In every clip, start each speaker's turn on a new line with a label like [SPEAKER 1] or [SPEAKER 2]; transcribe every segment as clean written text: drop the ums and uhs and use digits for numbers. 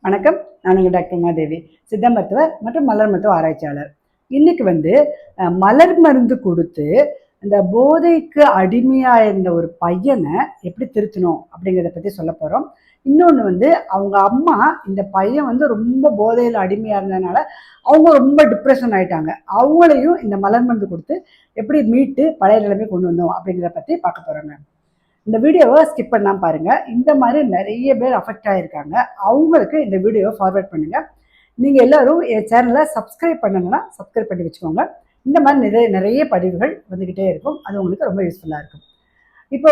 [SPEAKER 1] வணக்கம். நான் உங்கள் டாக்டர் உமாதேவி, சித்த மருத்துவர் மற்றும் மலர் மருத்துவ ஆராய்ச்சியாளர். இன்னைக்கு மலர் மருந்து கொடுத்து இந்த போதைக்கு அடிமையாக இருந்த ஒரு பையனை எப்படி திருத்தணும் அப்படிங்கிறத பற்றி சொல்ல போகிறோம். இன்னொன்று அவங்க அம்மா இந்த பையன் ரொம்ப போதையில் அடிமையாக இருந்ததுனால அவங்க ரொம்ப டிப்ரெஷன் ஆகிட்டாங்க. அவங்களையும் இந்த மலர் மருந்து கொடுத்து எப்படி மீட்டு பழைய நிலைமை கொண்டு வந்தோம் அப்படிங்கிறத பற்றி பார்க்க போகிறோங்க. இந்த வீடியோவை ஸ்கிப் பண்ணாமல் பாருங்கள். இந்த மாதிரி நிறைய பேர் அஃபெக்ட் ஆகியிருக்காங்க. அவங்களுக்கு இந்த வீடியோவை ஃபார்வர்ட் பண்ணுங்கள். நீங்கள் எல்லோரும் என் சேனலை சப்ஸ்கிரைப் பண்ணணுன்னா சப்ஸ்கிரைப் பண்ணி வச்சுக்கோங்க. இந்த மாதிரி நிறைய பதிவுகள் வந்துக்கிட்டே இருக்கும். அது உங்களுக்கு ரொம்ப யூஸ்ஃபுல்லாக இருக்கும். இப்போ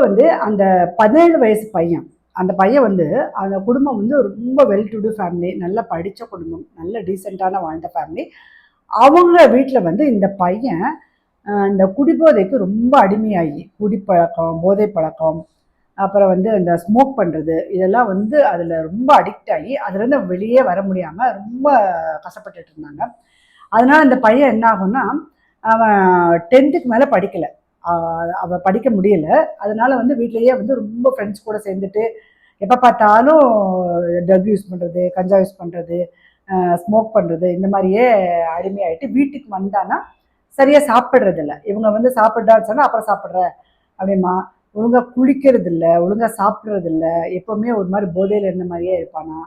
[SPEAKER 1] அந்த 17 வயசு பையன், அந்த பையன் அந்த குடும்பம் ரொம்ப வெல் டு டூ ஃபேமிலி, நல்லா படித்த குடும்பம், நல்ல டீசெண்டான வாழ்ந்த ஃபேமிலி. அவங்க வீட்டில் இந்த பையன் இந்த குடிபோதைக்கு ரொம்ப அடிமையாகி குடிப்பழக்கம், போதை பழக்கம், அப்புறம் அந்த ஸ்மோக் பண்ணுறது, இதெல்லாம் அதில் ரொம்ப அடிக்ட் ஆகி அதுலேருந்து வெளியே வர முடியாமல் ரொம்ப கஷ்டப்பட்டுட்டு இருந்தாங்க. அதனால் அந்த பையன் என்ன ஆகும்னா, அவன் 10th மேலே படிக்கலை, அவன் படிக்க முடியலை. அதனால் வீட்டிலையே ரொம்ப ஃப்ரெண்ட்ஸ் கூட சேர்ந்துட்டு எப்போ பார்த்தாலும் ட்ரக் யூஸ் பண்ணுறது, கஞ்சா யூஸ் பண்ணுறது, ஸ்மோக் பண்ணுறது, இந்த மாதிரியே அடிமையாகிட்டு வீட்டுக்கு வந்தானா சரியாக சாப்பிட்றது இல்லை. இவங்க சாப்பிட்றான்னு சொன்னால் அப்புறம் சாப்பிட்ற அப்படிமா, ஒழுங்காக குளிக்கிறது இல்லை, ஒழுங்காக சாப்பிட்றது இல்லை, எப்போவுமே ஒரு மாதிரி போதையில் இருந்த மாதிரியே இருப்பானா,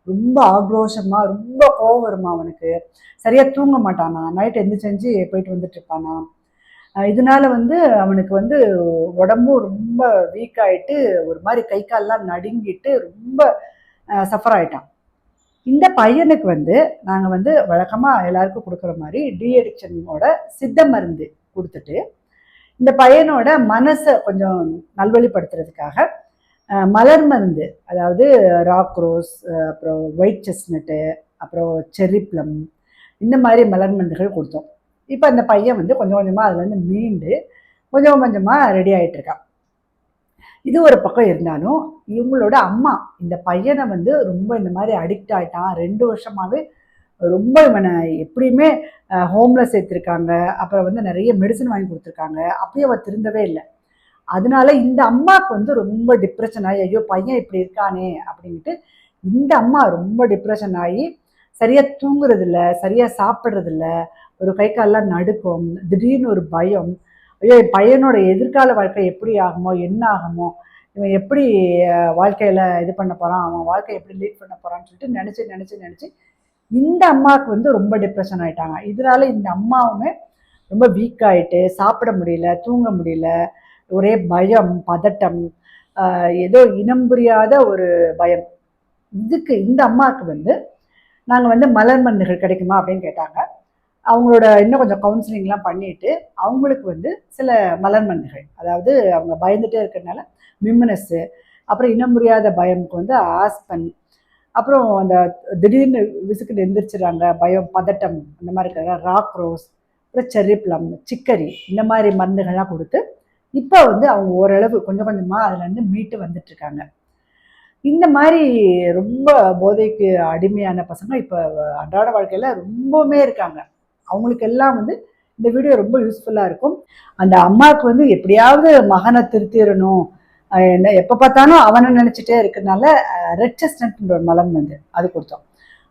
[SPEAKER 1] ரொம்ப ஆக்ரோஷமாக, ரொம்ப கோவம் வருமா அவனுக்கு, சரியாக தூங்க மாட்டானா, நைட் எந்திரிச்சு போயிட்டு வந்துட்டு இருப்பானா. இதனால அவனுக்கு உடம்பும் ரொம்ப வீக் ஆகிட்டு ஒரு மாதிரி கை கால்லாம் நடுங்கிட்டு ரொம்ப சஃபர் ஆகிட்டான். இந்த பையனுக்கு நாங்கள் வழக்கமாக எல்லாருக்கும் கொடுக்குற மாதிரி டிஅடிக்ஷனோட சித்த மருந்து கொடுத்துட்டு இந்த பையனோட மனசை கொஞ்சம் நல்வழிப்படுத்துறதுக்காக மலர் மருந்து, அதாவது ராக் ரோஸ், அப்புறம் ஒயிட் செஸ்னட்டு, அப்புறம் செர்ரி ப்ளம், இந்த மாதிரி மலர் மருந்துகள் கொடுத்தோம். இப்போ அந்த பையன் கொஞ்சம் கொஞ்சமாக அதுலேருந்து மீண்டு கொஞ்சம் கொஞ்சமாக ரெடி ஆகிட்டுருக்கான். இது ஒரு பக்கம் இருந்தாலும் இவங்களோட அம்மா இந்த பையனை ரொம்ப இந்த மாதிரி அடிக்ட் ஆகிட்டான், 2 வருஷமாகவே ரொம்ப இவனை எப்படியுமே ஹோமில் சேர்த்துருக்காங்க. அப்புறம் நிறைய மெடிசன் வாங்கி கொடுத்துருக்காங்க. அப்படியே அவன் திருந்தவே இல்லை. அதனால இந்த அம்மாவுக்கு ரொம்ப டிப்ரெஷன் ஆகி, ஐயோ பையன் இப்படி இருக்கானே அப்படின்ட்டு இந்த அம்மா ரொம்ப டிப்ரெஷன் ஆகி சரியாக தூங்குறதில்ல, சரியாக சாப்பிட்றதில்ல, ஒரு கை காலெலாம் நடுக்கும், திடீர்னு ஒரு பயம், ஐயோ என் பையனோட எதிர்கால வாழ்க்கை எப்படி ஆகுமோ, என்ன ஆகுமோ, இவன் எப்படி வாழ்க்கையில் இது பண்ண போகிறான், அவன் வாழ்க்கை எப்படி லீட் பண்ண போகிறான்னு சொல்லிட்டு நினச்சி இந்த அம்மாவுக்கு ரொம்ப டிப்ரெஷன் ஆகிட்டாங்க. இதனால இந்த அம்மாவுமே ரொம்ப வீக் ஆகிட்டு சாப்பிட முடியல, தூங்க முடியல, ஒரே பயம், பதட்டம், ஏதோ இனம் புரியாத ஒரு பயம். இதுக்கு இந்த அம்மாவுக்கு நாங்கள் மலர் மருந்துகள் கிடைக்குமா அப்படின்னு கேட்டாங்க. அவங்களோட இன்னும் கொஞ்சம் கவுன்சிலிங்லாம் பண்ணிவிட்டு அவங்களுக்கு சில மலர் மருந்துகள், அதாவது அவங்க பயந்துகிட்டே இருக்கிறதுனால மிம்னஸ்ஸு, அப்புறம் இனம் புரியாத பயமுக்கு ஆஸ்பன், அப்புறம் அந்த திடீர்னு விசுக்கிட்டு எந்திரிச்சிடுறாங்க, பயம், பதட்டம், அந்த மாதிரி இருக்கிற ராக் ரோஸ், அப்புறம் செர்ரி ப்ளம், சிக்கரி, இந்த மாதிரி மருந்துகள்லாம் கொடுத்து இப்போ அவங்க ஓரளவு கொஞ்சம் கொஞ்சமாக அதுலேருந்து மீட்டு வந்துட்டுருக்காங்க. இந்த மாதிரி ரொம்ப போதைக்கு அடிமையான பசங்க இப்போ அன்றாட வாழ்க்கையில் ரொம்பவுமே இருக்காங்க. அவங்களுக்கு எல்லாம் இந்த வீடியோ ரொம்ப யூஸ்ஃபுல்லாக இருக்கும். அந்த அம்மாவுக்கு எப்படியாவது மகனை திருத்திடணும், என்ன எப்போ பார்த்தாலும் அவனை நினச்சிட்டே இருக்கிறதுனால ரெட் செஸ்னட்ன்ற ஒரு மலர் அது கொடுத்தோம்.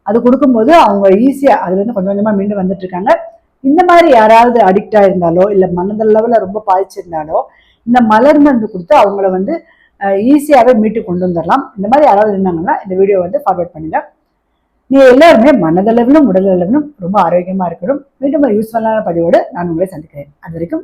[SPEAKER 1] அது கொடுக்கும்போது அவங்க ஈஸியாக அதுலேருந்து கொஞ்சம் கொஞ்சமாக மீண்டு வந்துட்டு இருக்காங்க. இந்த மாதிரி யாராவது அடிக்டாக இருந்தாலோ இல்லை மனதளவில் ரொம்ப பாதிச்சிருந்தாலோ இந்த மலர் மருந்து கொடுத்து அவங்கள ஈஸியாகவே மீட்டு கொண்டு வந்துடலாம். இந்த மாதிரி யாராவது இருந்தாங்கன்னா இந்த வீடியோ ஃபார்வர்ட் பண்ணுங்க. நீங்கள் எல்லாருமே மனதளவிலும் உடல் அளவிலும் ரொம்ப ஆரோக்கியமாக இருக்கணும். மீண்டும் ஒரு யூஸ்ஃபுல்லான பதிவோடு நான் உங்களை சந்திக்கிறேன். அது வரைக்கும்